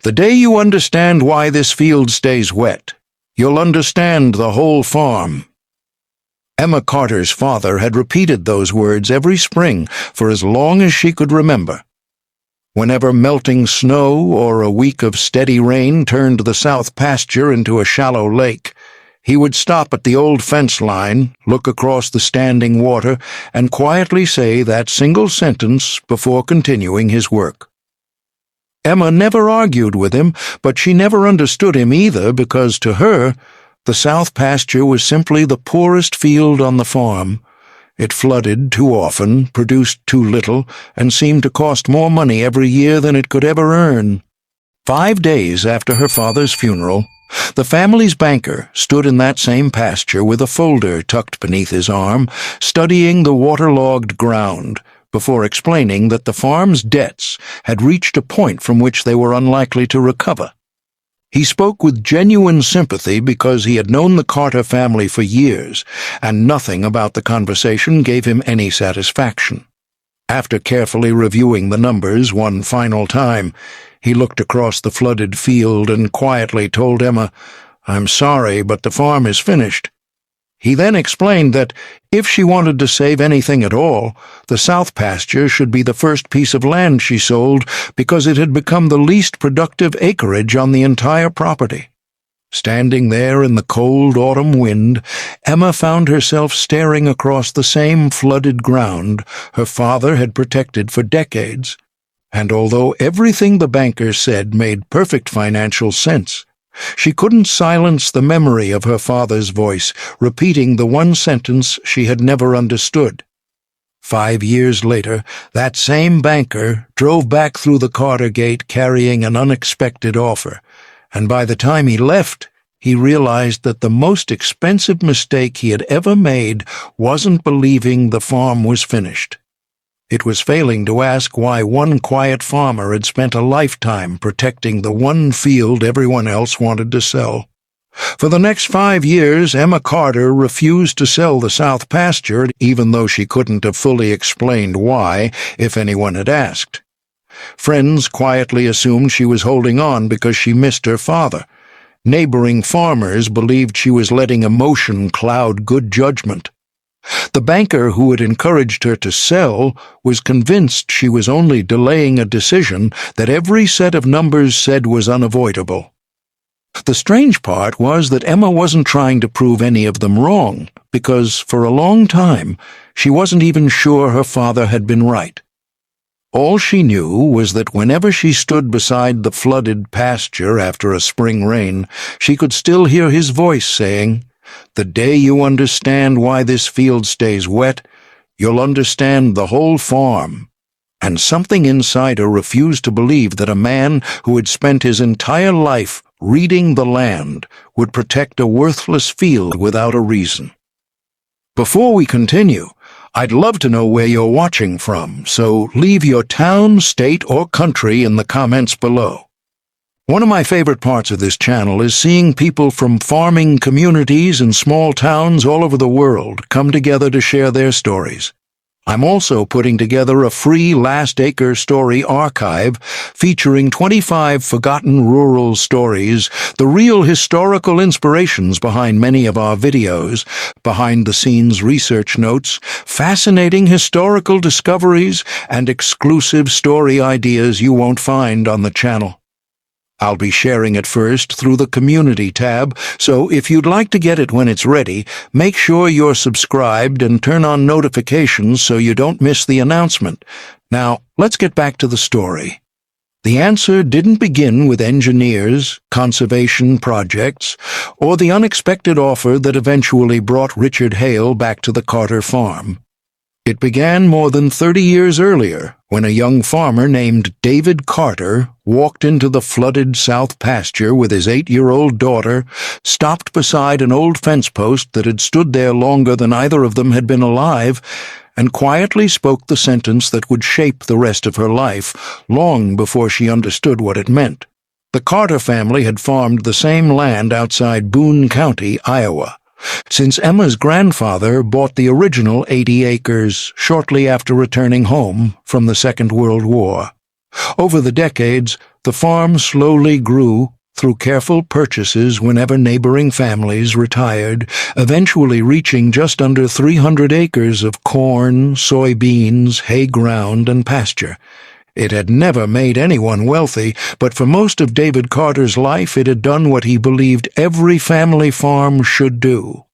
The day you understand why this field stays wet, you'll understand the whole farm. Emma Carter's father had repeated those words every spring for as long as she could remember. Whenever melting snow or a week of steady rain turned the south pasture into a shallow lake, he would stop at the old fence line, look across the standing water, and quietly say that single sentence before continuing his work. Emma never argued with him, but she never understood him either, because to her, the south pasture was simply the poorest field on the farm. It flooded too often, produced too little, and seemed to cost more money every year than it could ever earn. 5 days after her father's funeral, the family's banker stood in that same pasture with a folder tucked beneath his arm, studying the waterlogged ground, before explaining that the farm's debts had reached a point from which they were unlikely to recover. He spoke with genuine sympathy because he had known the Carter family for years, and nothing about the conversation gave him any satisfaction. After carefully reviewing the numbers one final time, he looked across the flooded field and quietly told Emma, "I'm sorry, but the farm is finished." He then explained that if she wanted to save anything at all, the south pasture should be the first piece of land she sold because it had become the least productive acreage on the entire property. Standing there in the cold autumn wind, Emma found herself staring across the same flooded ground her father had protected for decades. And although everything the banker said made perfect financial sense, she couldn't silence the memory of her father's voice, repeating the one sentence she had never understood. 5 years later, that same banker drove back through the Carter gate carrying an unexpected offer, and by the time he left, he realized that the most expensive mistake he had ever made wasn't believing the farm was finished. It was failing to ask why one quiet farmer had spent a lifetime protecting the one field everyone else wanted to sell. For the next 5 years, Emma Carter refused to sell the south pasture, even though she couldn't have fully explained why if anyone had asked. Friends quietly assumed she was holding on because she missed her father. Neighboring farmers believed she was letting emotion cloud good judgment. The banker who had encouraged her to sell was convinced she was only delaying a decision that every set of numbers said was unavoidable. The strange part was that Emma wasn't trying to prove any of them wrong, because for a long time she wasn't even sure her father had been right. All she knew was that whenever she stood beside the flooded pasture after a spring rain, she could still hear his voice saying, "The day you understand why this field stays wet, you'll understand the whole farm." And something inside her refused to believe that a man who had spent his entire life reading the land would protect a worthless field without a reason. Before we continue, I'd love to know where you're watching from, so leave your town, state, or country in the comments below. One of my favorite parts of this channel is seeing people from farming communities and small towns all over the world come together to share their stories. I'm also putting together a free Last Acre story archive featuring 25 forgotten rural stories, the real historical inspirations behind many of our videos, behind-the-scenes research notes, fascinating historical discoveries, and exclusive story ideas you won't find on the channel. I'll be sharing it first through the Community tab, so if you'd like to get it when it's ready, make sure you're subscribed and turn on notifications so you don't miss the announcement. Now, let's get back to the story. The answer didn't begin with engineers, conservation projects, or the unexpected offer that eventually brought Richard Hale back to the Carter farm. It began more than 30 years earlier, when a young farmer named David Carter walked into the flooded south pasture with his 8-year-old daughter, stopped beside an old fence post that had stood there longer than either of them had been alive, and quietly spoke the sentence that would shape the rest of her life, long before she understood what it meant. The Carter family had farmed the same land outside Boone County, Iowa, since Emma's grandfather bought the original 80 acres shortly after returning home from the Second World War. Over the decades, the farm slowly grew through careful purchases whenever neighboring families retired, eventually reaching just under 300 acres of corn, soybeans, hay ground, and pasture. It had never made anyone wealthy, but for most of David Carter's life it had done what he believed every family farm should do.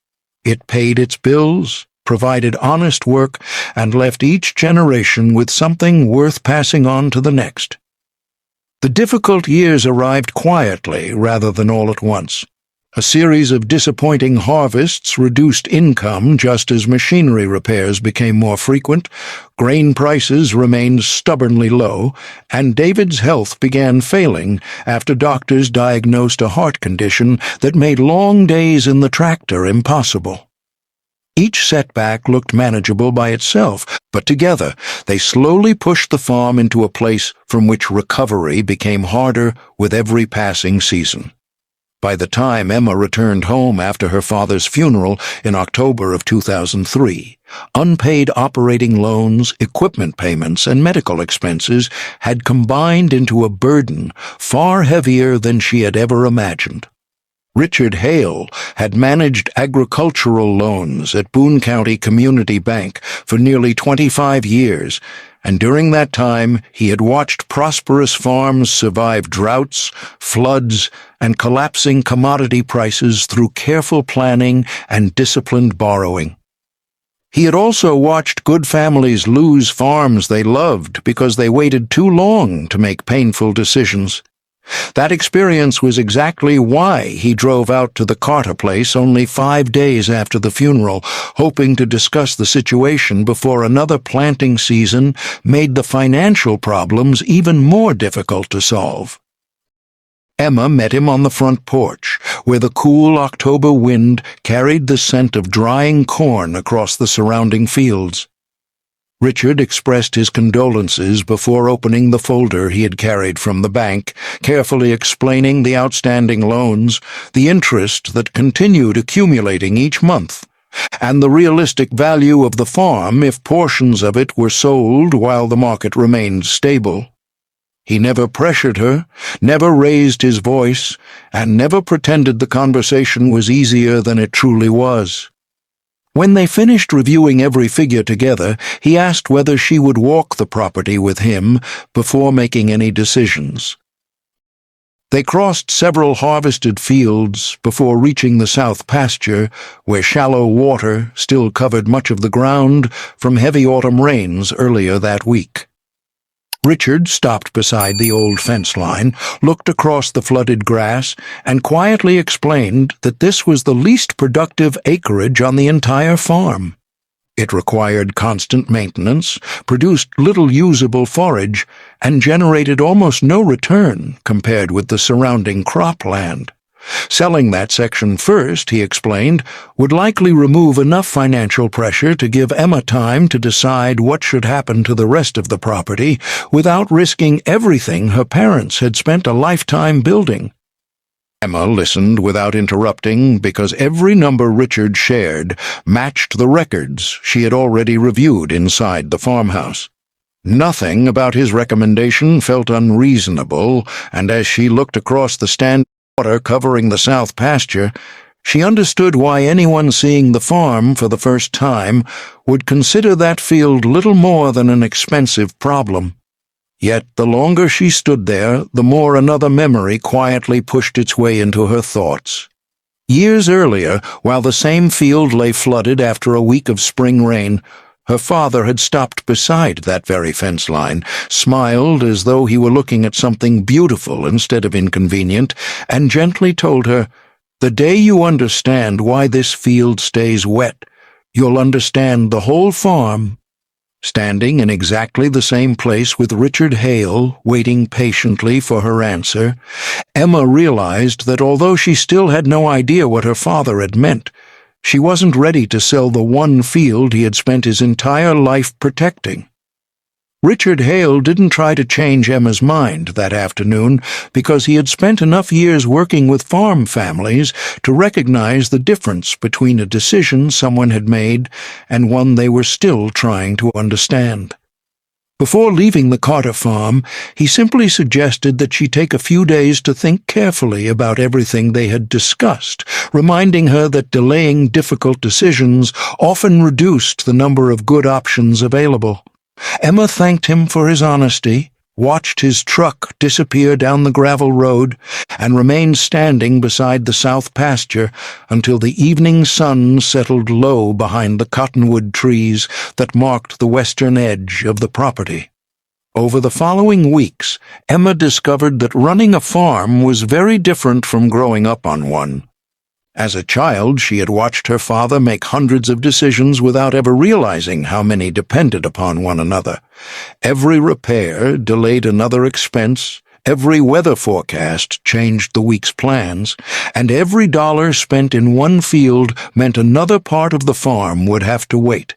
It paid its bills, provided honest work, and left each generation with something worth passing on to the next. The difficult years arrived quietly rather than all at once. A series of disappointing harvests reduced income just as machinery repairs became more frequent, grain prices remained stubbornly low, and David's health began failing after doctors diagnosed a heart condition that made long days in the tractor impossible. Each setback looked manageable by itself, but together they slowly pushed the farm into a place from which recovery became harder with every passing season. By the time Emma returned home after her father's funeral in October of 2003, unpaid operating loans, equipment payments, and medical expenses had combined into a burden far heavier than she had ever imagined. Richard Hale had managed agricultural loans at Boone County Community Bank for nearly 25 years, and during that time he had watched prosperous farms survive droughts, floods, and collapsing commodity prices through careful planning and disciplined borrowing. He had also watched good families lose farms they loved because they waited too long to make painful decisions. That experience was exactly why he drove out to the Carter place only 5 days after the funeral, hoping to discuss the situation before another planting season made the financial problems even more difficult to solve. Emma met him on the front porch, where the cool October wind carried the scent of drying corn across the surrounding fields. Richard expressed his condolences before opening the folder he had carried from the bank, carefully explaining the outstanding loans, the interest that continued accumulating each month, and the realistic value of the farm if portions of it were sold while the market remained stable. He never pressured her, never raised his voice, and never pretended the conversation was easier than it truly was. When they finished reviewing every figure together, he asked whether she would walk the property with him before making any decisions. They crossed several harvested fields before reaching the south pasture, where shallow water still covered much of the ground from heavy autumn rains earlier that week. Richard stopped beside the old fence line, looked across the flooded grass, and quietly explained that this was the least productive acreage on the entire farm. It required constant maintenance, produced little usable forage, and generated almost no return compared with the surrounding cropland. Selling that section first, he explained, would likely remove enough financial pressure to give Emma time to decide what should happen to the rest of the property without risking everything her parents had spent a lifetime building. Emma listened without interrupting because every number Richard shared matched the records she had already reviewed inside the farmhouse. Nothing about his recommendation felt unreasonable, and as she looked across the stand water covering the south pasture, she understood why anyone seeing the farm for the first time would consider that field little more than an expensive problem. Yet the longer she stood there, the more another memory quietly pushed its way into her thoughts. Years earlier, while the same field lay flooded after a week of spring rain, her father had stopped beside that very fence line, smiled as though he were looking at something beautiful instead of inconvenient, and gently told her, "The day you understand why this field stays wet, you'll understand the whole farm." Standing in exactly the same place with Richard Hale, waiting patiently for her answer, Emma realized that although she still had no idea what her father had meant, she wasn't ready to sell the one field he had spent his entire life protecting. Richard Hale didn't try to change Emma's mind that afternoon because he had spent enough years working with farm families to recognize the difference between a decision someone had made and one they were still trying to understand. Before leaving the Carter farm, he simply suggested that she take a few days to think carefully about everything they had discussed, reminding her that delaying difficult decisions often reduced the number of good options available. Emma thanked him for his honesty, watched his truck disappear down the gravel road, and remained standing beside the south pasture until the evening sun settled low behind the cottonwood trees that marked the western edge of the property. Over the following weeks, Emma discovered that running a farm was very different from growing up on one. As a child, she had watched her father make hundreds of decisions without ever realizing how many depended upon one another. Every repair delayed another expense, every weather forecast changed the week's plans, and every dollar spent in one field meant another part of the farm would have to wait.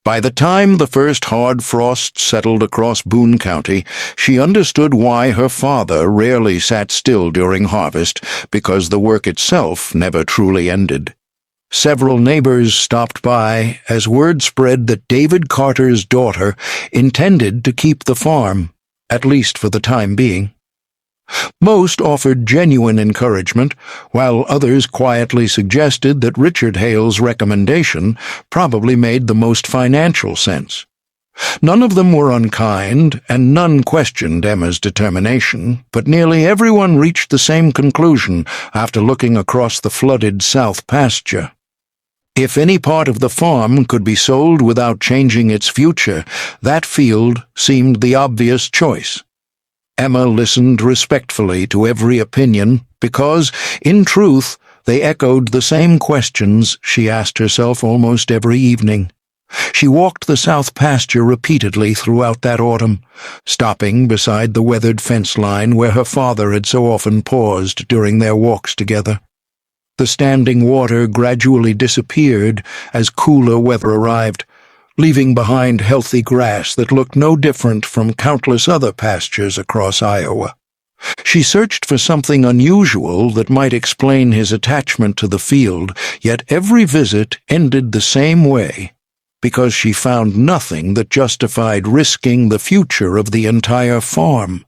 By the time the first hard frost settled across Boone County, she understood why her father rarely sat still during harvest, because the work itself never truly ended. Several neighbors stopped by as word spread that David Carter's daughter intended to keep the farm, at least for the time being. Most offered genuine encouragement, while others quietly suggested that Richard Hale's recommendation probably made the most financial sense. None of them were unkind, and none questioned Emma's determination, but nearly everyone reached the same conclusion after looking across the flooded south pasture. If any part of the farm could be sold without changing its future, that field seemed the obvious choice. Emma listened respectfully to every opinion because, in truth, they echoed the same questions she asked herself almost every evening. She walked the south pasture repeatedly throughout that autumn, stopping beside the weathered fence line where her father had so often paused during their walks together. The standing water gradually disappeared as cooler weather arrived, leaving behind healthy grass that looked no different from countless other pastures across Iowa. She searched for something unusual that might explain his attachment to the field, yet every visit ended the same way, because she found nothing that justified risking the future of the entire farm.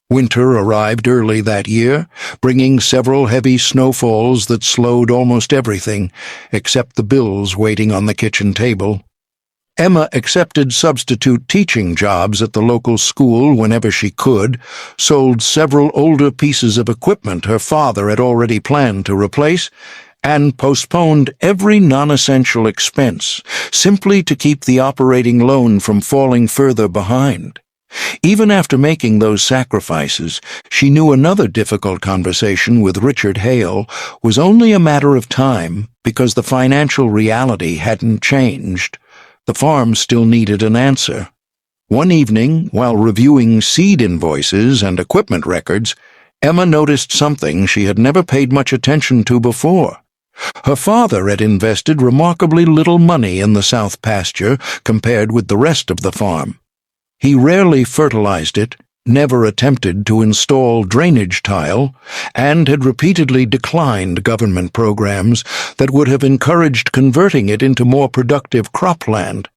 Winter arrived early that year, bringing several heavy snowfalls that slowed almost everything, except the bills waiting on the kitchen table. Emma accepted substitute teaching jobs at the local school whenever she could, sold several older pieces of equipment her father had already planned to replace, and postponed every non-essential expense, simply to keep the operating loan from falling further behind. Even after making those sacrifices, she knew another difficult conversation with Richard Hale was only a matter of time because the financial reality hadn't changed. The farm still needed an answer. One evening, while reviewing seed invoices and equipment records, Emma noticed something she had never paid much attention to before. Her father had invested remarkably little money in the south pasture compared with the rest of the farm. He rarely fertilized it, never attempted to install drainage tile, and had repeatedly declined government programs that would have encouraged converting it into more productive cropland.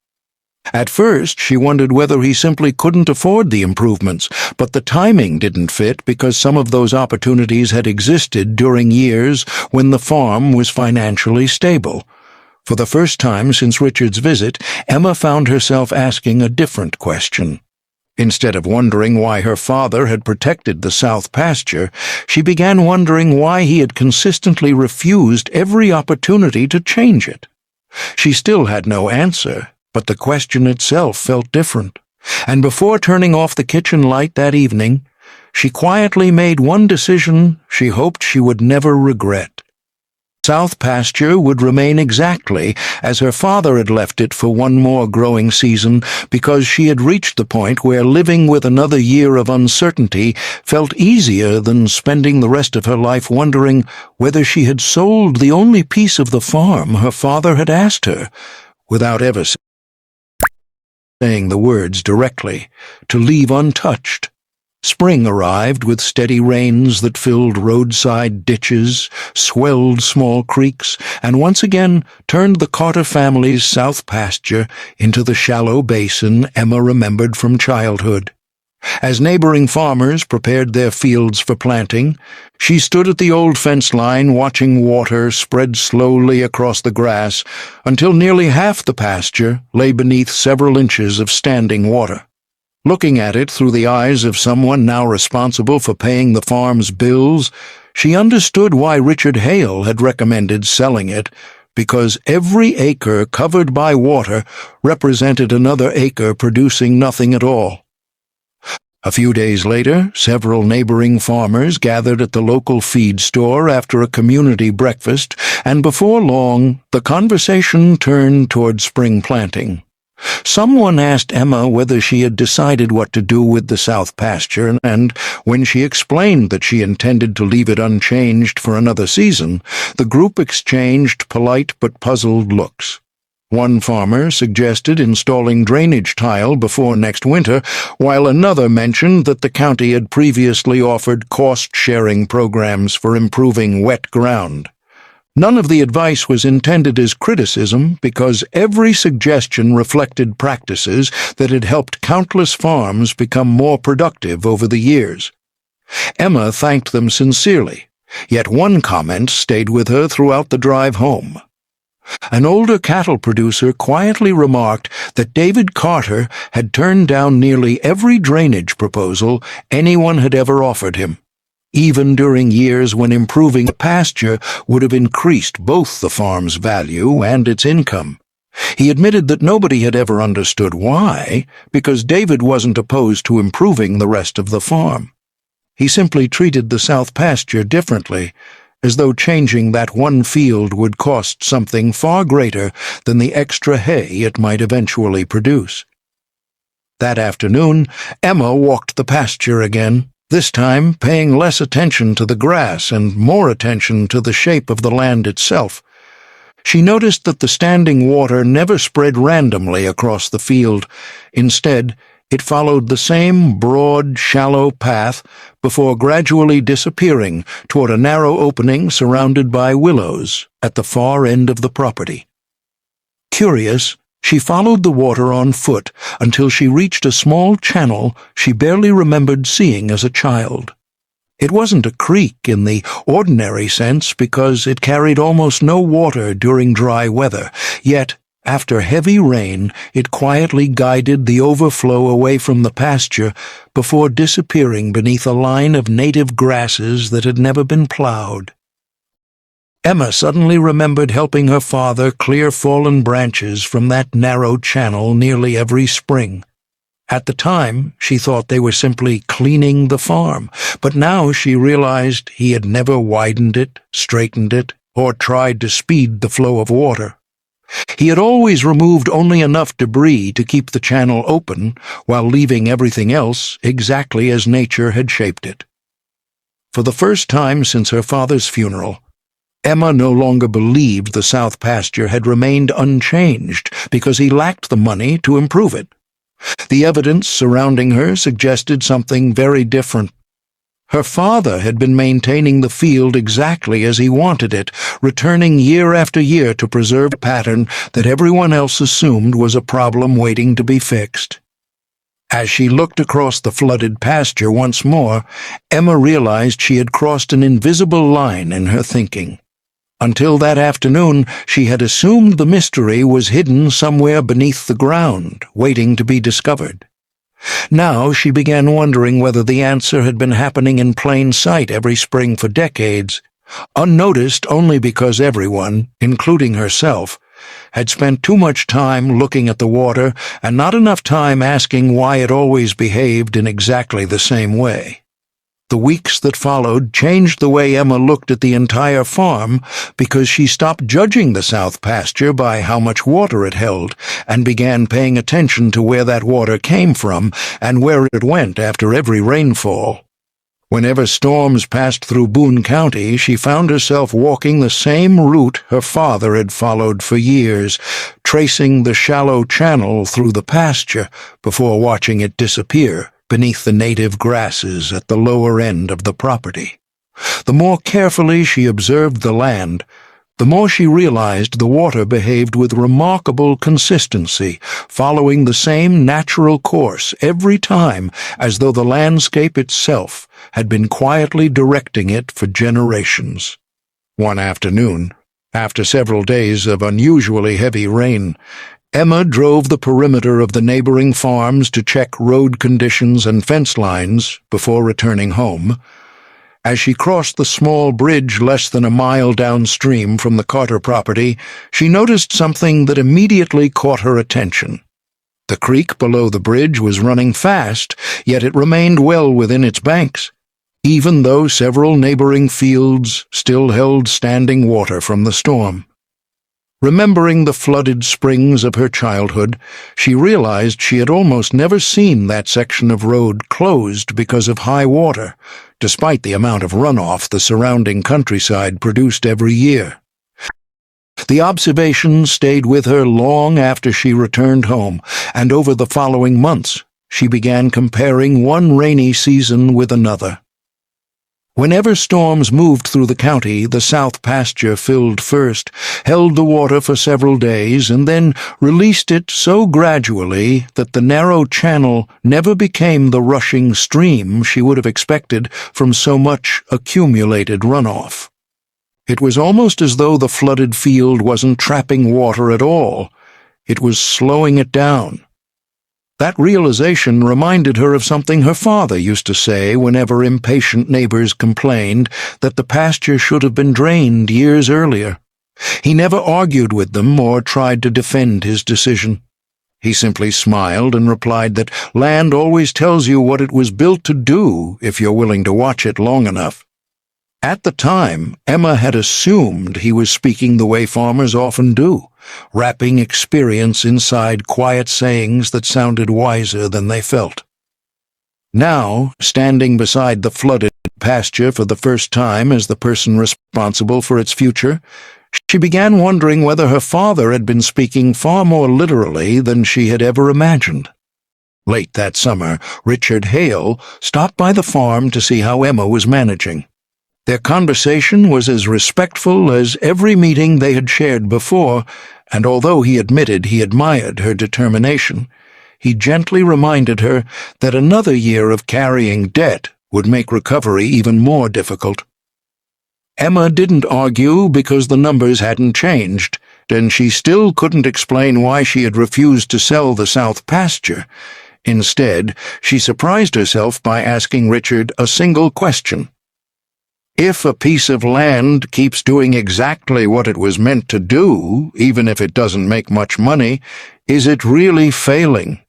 At first, she wondered whether he simply couldn't afford the improvements, but the timing didn't fit because some of those opportunities had existed during years when the farm was financially stable. For the first time since Richard's visit, Emma found herself asking a different question. Instead of wondering why her father had protected the south pasture, she began wondering why he had consistently refused every opportunity to change it. She still had no answer, but the question itself felt different. And before turning off the kitchen light that evening, she quietly made one decision she hoped she would never regret. South pasture would remain exactly as her father had left it for one more growing season because she had reached the point where living with another year of uncertainty felt easier than spending the rest of her life wondering whether she had sold the only piece of the farm her father had asked her, without ever saying the words directly, to leave untouched. Spring arrived with steady rains that filled roadside ditches, swelled small creeks, and once again turned the Carter family's south pasture into the shallow basin Emma remembered from childhood. As neighboring farmers prepared their fields for planting, she stood at the old fence line watching water spread slowly across the grass until nearly half the pasture lay beneath several inches of standing water. Looking at it through the eyes of someone now responsible for paying the farm's bills, she understood why Richard Hale had recommended selling it, because every acre covered by water represented another acre producing nothing at all. A few days later, several neighboring farmers gathered at the local feed store after a community breakfast, and before long, the conversation turned toward spring planting. Someone asked Emma whether she had decided what to do with the south pasture, and when she explained that she intended to leave it unchanged for another season, the group exchanged polite but puzzled looks. One farmer suggested installing drainage tile before next winter, while another mentioned that the county had previously offered cost-sharing programs for improving wet ground. None of the advice was intended as criticism, because every suggestion reflected practices that had helped countless farms become more productive over the years. Emma thanked them sincerely, yet one comment stayed with her throughout the drive home. An older cattle producer quietly remarked that David Carter had turned down nearly every drainage proposal anyone had ever offered him, even during years when improving the pasture would have increased both the farm's value and its income. He admitted that nobody had ever understood why, because David wasn't opposed to improving the rest of the farm. He simply treated the south pasture differently, as though changing that one field would cost something far greater than the extra hay it might eventually produce. That afternoon, Emma walked the pasture again, this time paying less attention to the grass and more attention to the shape of the land itself. She noticed that the standing water never spread randomly across the field. Instead, it followed the same broad, shallow path before gradually disappearing toward a narrow opening surrounded by willows at the far end of the property. Curious, she followed the water on foot until she reached a small channel she barely remembered seeing as a child. It wasn't a creek in the ordinary sense because it carried almost no water during dry weather, yet after heavy rain it quietly guided the overflow away from the pasture before disappearing beneath a line of native grasses that had never been plowed. Emma suddenly remembered helping her father clear fallen branches from that narrow channel nearly every spring. At the time, she thought they were simply cleaning the farm, but now she realized he had never widened it, straightened it, or tried to speed the flow of water. He had always removed only enough debris to keep the channel open, while leaving everything else exactly as nature had shaped it. For the first time since her father's funeral, Emma no longer believed the south pasture had remained unchanged because he lacked the money to improve it. The evidence surrounding her suggested something very different. Her father had been maintaining the field exactly as he wanted it, returning year after year to preserve a pattern that everyone else assumed was a problem waiting to be fixed. As she looked across the flooded pasture once more, Emma realized she had crossed an invisible line in her thinking. Until that afternoon, she had assumed the mystery was hidden somewhere beneath the ground, waiting to be discovered. Now she began wondering whether the answer had been happening in plain sight every spring for decades, unnoticed only because everyone, including herself, had spent too much time looking at the water and not enough time asking why it always behaved in exactly the same way. The weeks that followed changed the way Emma looked at the entire farm because she stopped judging the south pasture by how much water it held and began paying attention to where that water came from and where it went after every rainfall. Whenever storms passed through Boone County, she found herself walking the same route her father had followed for years, tracing the shallow channel through the pasture before watching it disappear beneath the native grasses at the lower end of the property. The more carefully she observed the land, the more she realized the water behaved with remarkable consistency, following the same natural course every time, as though the landscape itself had been quietly directing it for generations. One afternoon, after several days of unusually heavy rain, Emma drove the perimeter of the neighboring farms to check road conditions and fence lines before returning home. As she crossed the small bridge less than a mile downstream from the Carter property, she noticed something that immediately caught her attention. The creek below the bridge was running fast, yet it remained well within its banks, even though several neighboring fields still held standing water from the storm. Remembering the flooded springs of her childhood, she realized she had almost never seen that section of road closed because of high water, despite the amount of runoff the surrounding countryside produced every year. The observation stayed with her long after she returned home, and over the following months she began comparing one rainy season with another. Whenever storms moved through the county, the south pasture filled first, held the water for several days, and then released it so gradually that the narrow channel never became the rushing stream she would have expected from so much accumulated runoff. It was almost as though the flooded field wasn't trapping water at all. It was slowing it down. That realization reminded her of something her father used to say whenever impatient neighbors complained that the pasture should have been drained years earlier. He never argued with them or tried to defend his decision. He simply smiled and replied that land always tells you what it was built to do if you're willing to watch it long enough. At the time, Emma had assumed he was speaking the way farmers often do, wrapping experience inside quiet sayings that sounded wiser than they felt. Now, standing beside the flooded pasture for the first time as the person responsible for its future, she began wondering whether her father had been speaking far more literally than she had ever imagined. Late that summer, Richard Hale stopped by the farm to see how Emma was managing. Their conversation was as respectful as every meeting they had shared before, and although he admitted he admired her determination, he gently reminded her that another year of carrying debt would make recovery even more difficult. Emma didn't argue because the numbers hadn't changed, and she still couldn't explain why she had refused to sell the south pasture. Instead, she surprised herself by asking Richard a single question. If a piece of land keeps doing exactly what it was meant to do, even if it doesn't make much money, is it really failing?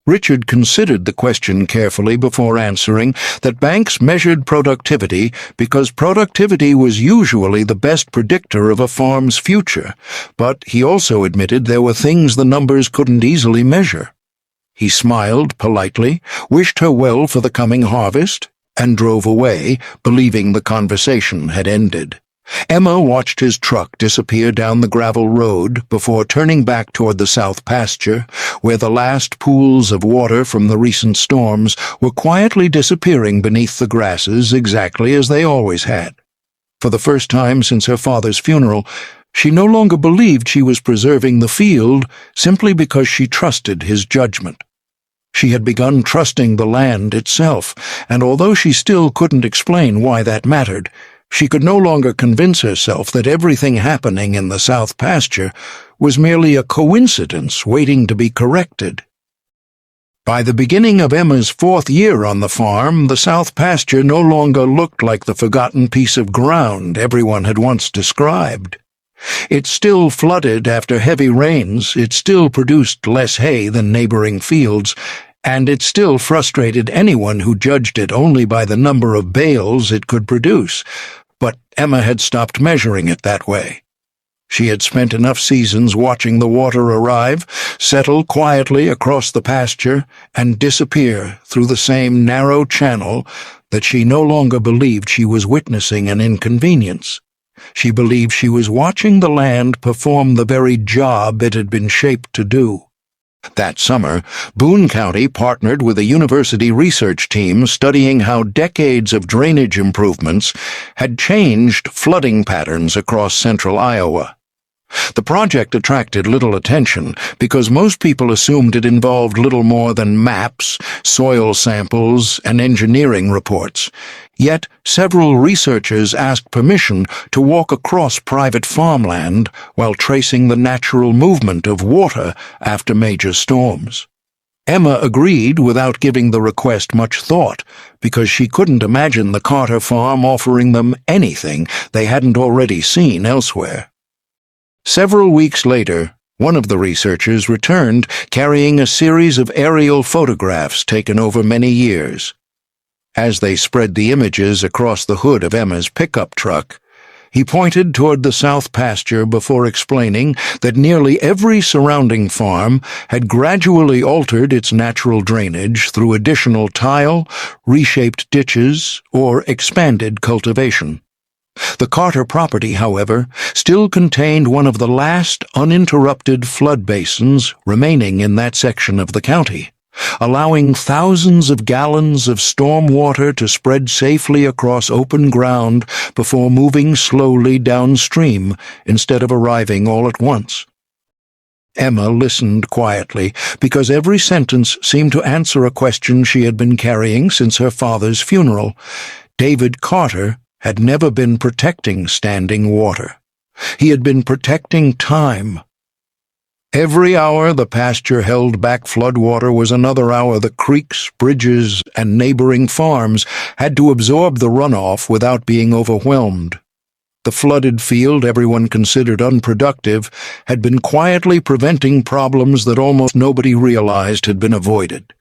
Richard considered the question carefully before answering that banks measured productivity because productivity was usually the best predictor of a farm's future, but he also admitted there were things the numbers couldn't easily measure. He smiled politely, wished her well for the coming harvest, and drove away, believing the conversation had ended. Emma watched his truck disappear down the gravel road before turning back toward the south pasture, where the last pools of water from the recent storms were quietly disappearing beneath the grasses exactly as they always had. For the first time since her father's funeral, she no longer believed she was preserving the field simply because she trusted his judgment. She had begun trusting the land itself, and although she still couldn't explain why that mattered, she could no longer convince herself that everything happening in the south pasture was merely a coincidence waiting to be corrected. By the beginning of Emma's 4th year on the farm, the south pasture no longer looked like the forgotten piece of ground everyone had once described. It still flooded after heavy rains, it still produced less hay than neighboring fields, and it still frustrated anyone who judged it only by the number of bales it could produce. But Emma had stopped measuring it that way. She had spent enough seasons watching the water arrive, settle quietly across the pasture, and disappear through the same narrow channel that she no longer believed she was witnessing an inconvenience. She believed she was watching the land perform the very job it had been shaped to do. That summer, Boone County partnered with a university research team studying how decades of drainage improvements had changed flooding patterns across central Iowa. The project attracted little attention because most people assumed it involved little more than maps, soil samples, and engineering reports. Yet, several researchers asked permission to walk across private farmland while tracing the natural movement of water after major storms. Emma agreed without giving the request much thought, because she couldn't imagine the Carter farm offering them anything they hadn't already seen elsewhere. Several weeks later, one of the researchers returned carrying a series of aerial photographs taken over many years. As they spread the images across the hood of Emma's pickup truck, he pointed toward the south pasture before explaining that nearly every surrounding farm had gradually altered its natural drainage through additional tile, reshaped ditches, or expanded cultivation. The Carter property, however, still contained one of the last uninterrupted flood basins remaining in that section of the county, allowing thousands of gallons of storm water to spread safely across open ground before moving slowly downstream instead of arriving all at once. Emma listened quietly, because every sentence seemed to answer a question she had been carrying since her father's funeral. David Carter had never been protecting standing water. He had been protecting time. Every hour the pasture held back floodwater was another hour the creeks, bridges, and neighboring farms had to absorb the runoff without being overwhelmed. The flooded field everyone considered unproductive had been quietly preventing problems that almost nobody realized had been avoided.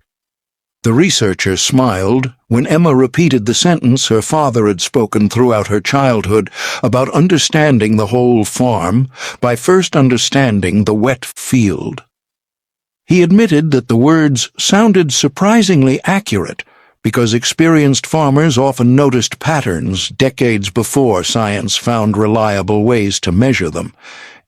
The researcher smiled when Emma repeated the sentence her father had spoken throughout her childhood about understanding the whole farm by first understanding the wet field. He admitted that the words sounded surprisingly accurate because experienced farmers often noticed patterns decades before science found reliable ways to measure them.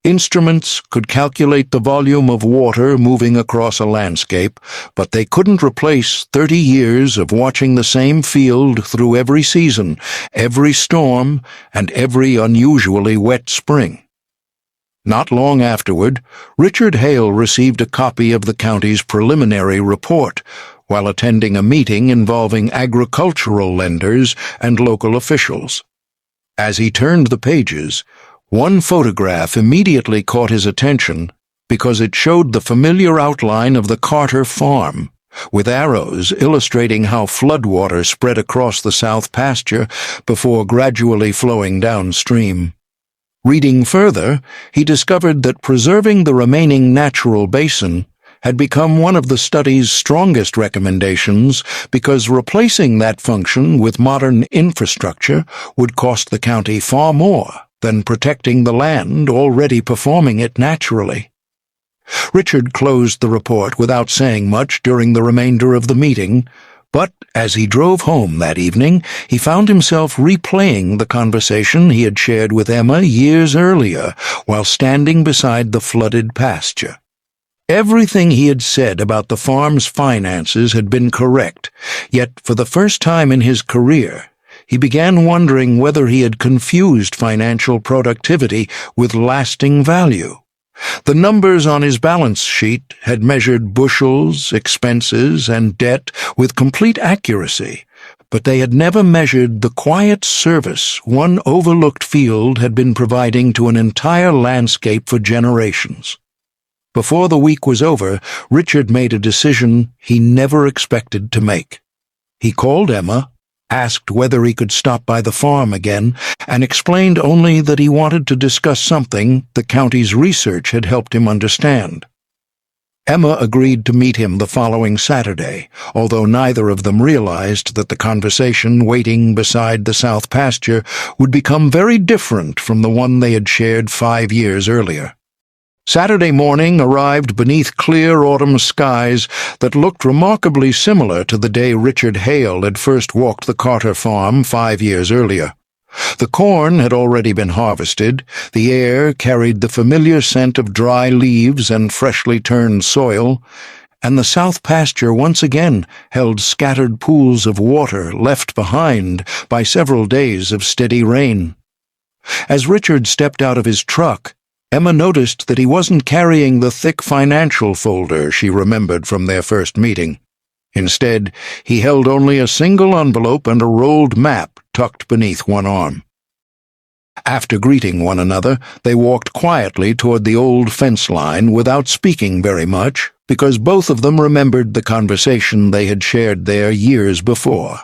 Instruments could calculate the volume of water moving across a landscape, but they couldn't replace 30 years of watching the same field through every season, every storm, and every unusually wet spring. Not long afterward, Richard Hale received a copy of the county's preliminary report while attending a meeting involving agricultural lenders and local officials. As he turned the pages, one photograph immediately caught his attention because it showed the familiar outline of the Carter farm, with arrows illustrating how floodwater spread across the south pasture before gradually flowing downstream. Reading further, he discovered that preserving the remaining natural basin had become one of the study's strongest recommendations because replacing that function with modern infrastructure would cost the county far more than protecting the land already performing it naturally. Richard closed the report without saying much during the remainder of the meeting, but as he drove home that evening, he found himself replaying the conversation he had shared with Emma years earlier while standing beside the flooded pasture. Everything he had said about the farm's finances had been correct, yet for the first time in his career, he began wondering whether he had confused financial productivity with lasting value. The numbers on his balance sheet had measured bushels, expenses, and debt with complete accuracy, but they had never measured the quiet service one overlooked field had been providing to an entire landscape for generations. Before the week was over, Richard made a decision he never expected to make. He called Emma, asked whether he could stop by the farm again, and explained only that he wanted to discuss something the county's research had helped him understand. Emma agreed to meet him the following Saturday, although neither of them realized that the conversation waiting beside the south pasture would become very different from the one they had shared 5 years earlier. Saturday morning arrived beneath clear autumn skies that looked remarkably similar to the day Richard Hale had first walked the Carter farm 5 years earlier. The corn had already been harvested, the air carried the familiar scent of dry leaves and freshly turned soil, and the south pasture once again held scattered pools of water left behind by several days of steady rain. As Richard stepped out of his truck, Emma noticed that he wasn't carrying the thick financial folder she remembered from their first meeting. Instead, he held only a single envelope and a rolled map tucked beneath one arm. After greeting one another, they walked quietly toward the old fence line without speaking very much, because both of them remembered the conversation they had shared there years before.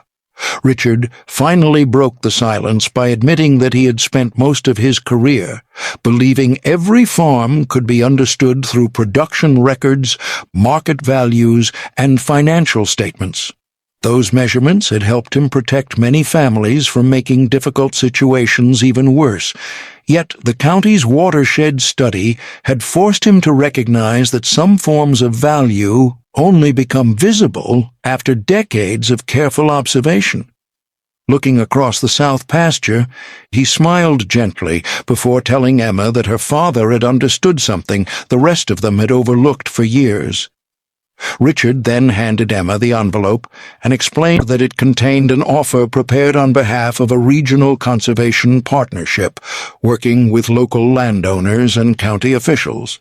Richard finally broke the silence by admitting that he had spent most of his career believing every farm could be understood through production records, market values, and financial statements. Those measurements had helped him protect many families from making difficult situations even worse. Yet the county's watershed study had forced him to recognize that some forms of value only become visible after decades of careful observation. Looking across the south pasture, he smiled gently before telling Emma that her father had understood something the rest of them had overlooked for years. Richard then handed Emma the envelope and explained that it contained an offer prepared on behalf of a regional conservation partnership working with local landowners and county officials.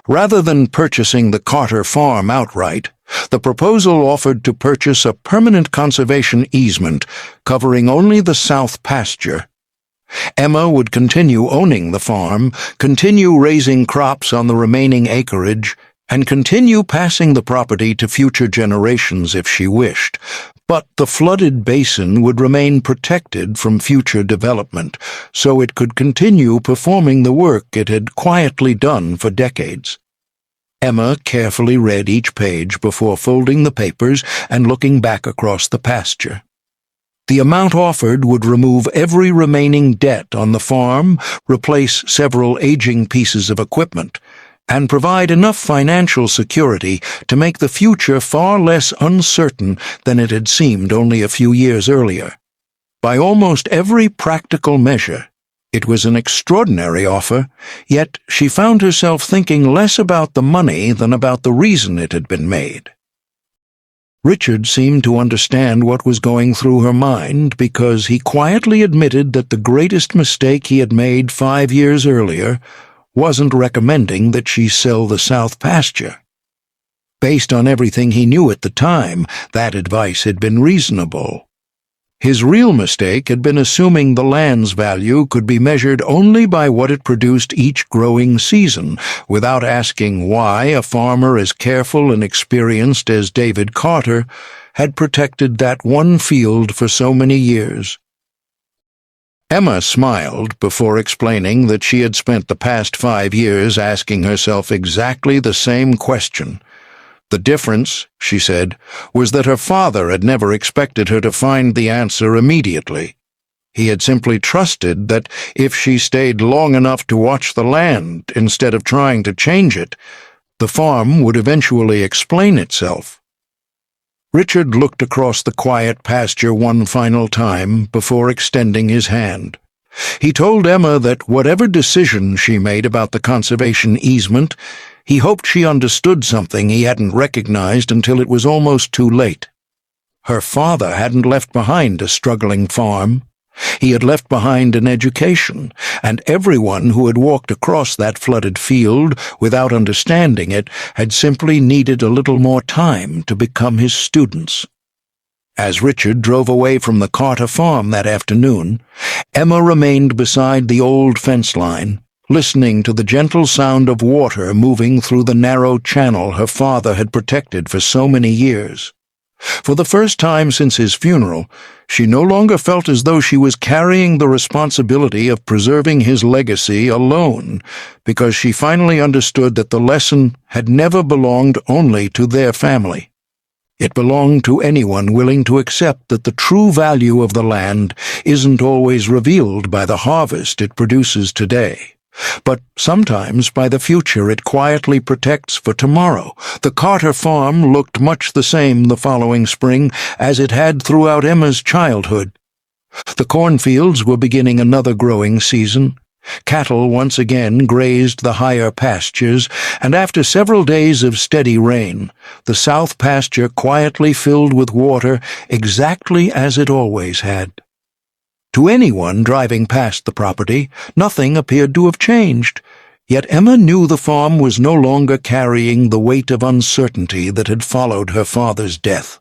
Rather than purchasing the Carter farm outright, the proposal offered to purchase a permanent conservation easement covering only the south pasture. Emma would continue owning the farm, continue raising crops on the remaining acreage, and continue passing the property to future generations if she wished, but the flooded basin would remain protected from future development, so it could continue performing the work it had quietly done for decades. Emma carefully read each page before folding the papers and looking back across the pasture. The amount offered would remove every remaining debt on the farm, replace several aging pieces of equipment, and provide enough financial security to make the future far less uncertain than it had seemed only a few years earlier. By almost every practical measure, it was an extraordinary offer, yet she found herself thinking less about the money than about the reason it had been made. Richard seemed to understand what was going through her mind because he quietly admitted that the greatest mistake he had made 5 years earlier wasn't recommending that she sell the south pasture. Based on everything he knew at the time, that advice had been reasonable. His real mistake had been assuming the land's value could be measured only by what it produced each growing season, without asking why a farmer as careful and experienced as David Carter had protected that one field for so many years. Emma smiled before explaining that she had spent the past 5 years asking herself exactly the same question. The difference, she said, was that her father had never expected her to find the answer immediately. He had simply trusted that if she stayed long enough to watch the land instead of trying to change it, the farm would eventually explain itself. Richard looked across the quiet pasture one final time before extending his hand. He told Emma that whatever decision she made about the conservation easement, he hoped she understood something he hadn't recognized until it was almost too late. Her father hadn't left behind a struggling farm. He had left behind an education, and everyone who had walked across that flooded field without understanding it had simply needed a little more time to become his students. As Richard drove away from the Carter farm that afternoon, Emma remained beside the old fence line, listening to the gentle sound of water moving through the narrow channel her father had protected for so many years. For the first time since his funeral, she no longer felt as though she was carrying the responsibility of preserving his legacy alone, because she finally understood that the lesson had never belonged only to their family. It belonged to anyone willing to accept that the true value of the land isn't always revealed by the harvest it produces today, but sometimes by the future it quietly protects for tomorrow. The Carter farm looked much the same the following spring as it had throughout Emma's childhood. The cornfields were beginning another growing season. Cattle once again grazed the higher pastures, and after several days of steady rain, the south pasture quietly filled with water exactly as it always had. To anyone driving past the property, nothing appeared to have changed. Yet Emma knew the farm was no longer carrying the weight of uncertainty that had followed her father's death.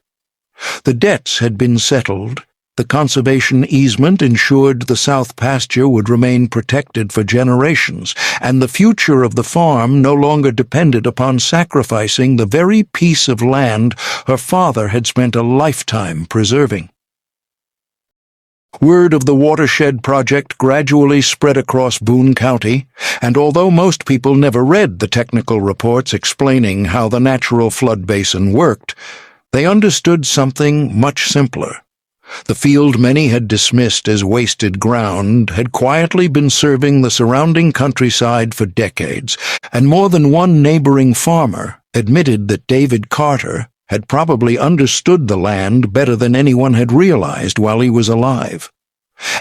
The debts had been settled. The conservation easement ensured the south pasture would remain protected for generations, and the future of the farm no longer depended upon sacrificing the very piece of land her father had spent a lifetime preserving. Word of the watershed project gradually spread across Boone County, and although most people never read the technical reports explaining how the natural flood basin worked, they understood something much simpler. The field many had dismissed as wasted ground had quietly been serving the surrounding countryside for decades, and more than one neighboring farmer admitted that David Carter had probably understood the land better than anyone had realized while he was alive.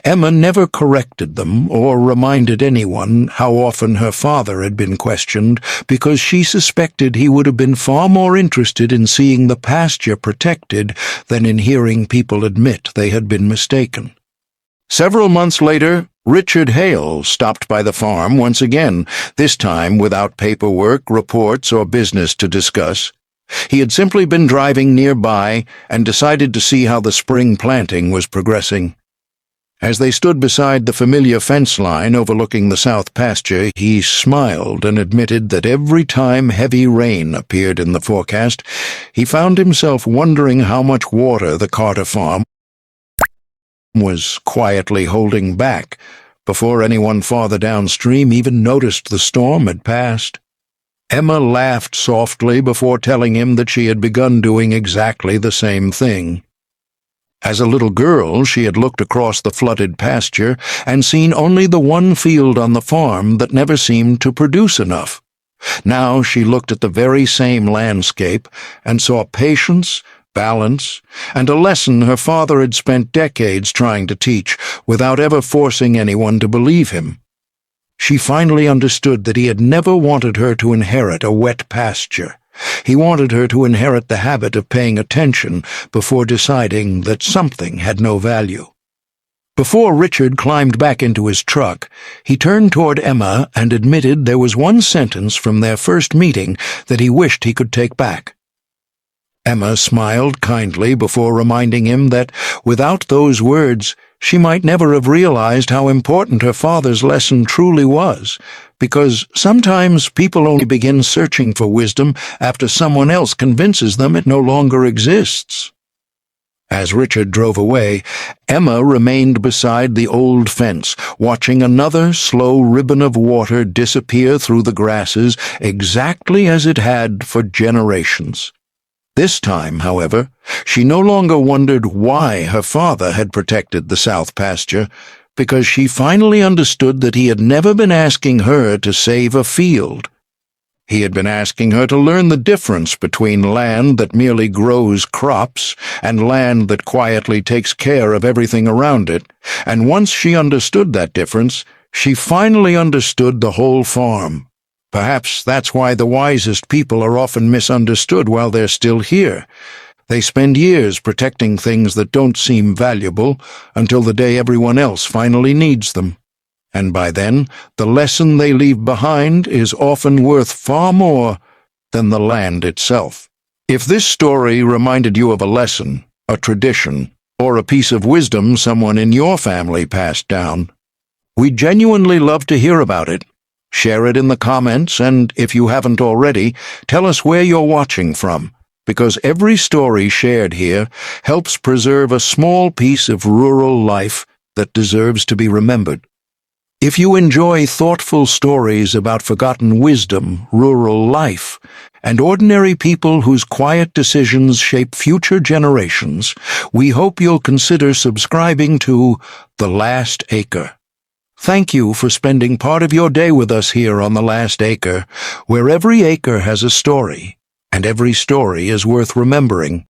Emma never corrected them or reminded anyone how often her father had been questioned, because she suspected he would have been far more interested in seeing the pasture protected than in hearing people admit they had been mistaken. Several months later, Richard Hale stopped by the farm once again, this time without paperwork, reports, or business to discuss. He had simply been driving nearby and decided to see how the spring planting was progressing. As they stood beside the familiar fence line overlooking the south pasture, he smiled and admitted that every time heavy rain appeared in the forecast, he found himself wondering how much water the Carter farm was quietly holding back before anyone farther downstream even noticed the storm had passed. Emma laughed softly before telling him that she had begun doing exactly the same thing. As a little girl, she had looked across the flooded pasture and seen only the one field on the farm that never seemed to produce enough. Now she looked at the very same landscape and saw patience, balance, and a lesson her father had spent decades trying to teach without ever forcing anyone to believe him. She finally understood that he had never wanted her to inherit a wet pasture. He wanted her to inherit the habit of paying attention before deciding that something had no value. Before Richard climbed back into his truck, he turned toward Emma and admitted there was one sentence from their first meeting that he wished he could take back. Emma smiled kindly before reminding him that, without those words, she might never have realized how important her father's lesson truly was, because sometimes people only begin searching for wisdom after someone else convinces them it no longer exists. As Richard drove away, Emma remained beside the old fence, watching another slow ribbon of water disappear through the grasses exactly as it had for generations. This time, however, she no longer wondered why her father had protected the south pasture, because she finally understood that he had never been asking her to save a field. He had been asking her to learn the difference between land that merely grows crops and land that quietly takes care of everything around it, and once she understood that difference, she finally understood the whole farm. Perhaps that's why the wisest people are often misunderstood while they're still here. They spend years protecting things that don't seem valuable until the day everyone else finally needs them. And by then, the lesson they leave behind is often worth far more than the land itself. If this story reminded you of a lesson, a tradition, or a piece of wisdom someone in your family passed down, we'd genuinely love to hear about it. Share it in the comments, and if you haven't already, tell us where you're watching from, because every story shared here helps preserve a small piece of rural life that deserves to be remembered. If you enjoy thoughtful stories about forgotten wisdom, rural life, and ordinary people whose quiet decisions shape future generations, we hope you'll consider subscribing to The Last Acre. Thank you for spending part of your day with us here on The Last Acre, where every acre has a story, and every story is worth remembering.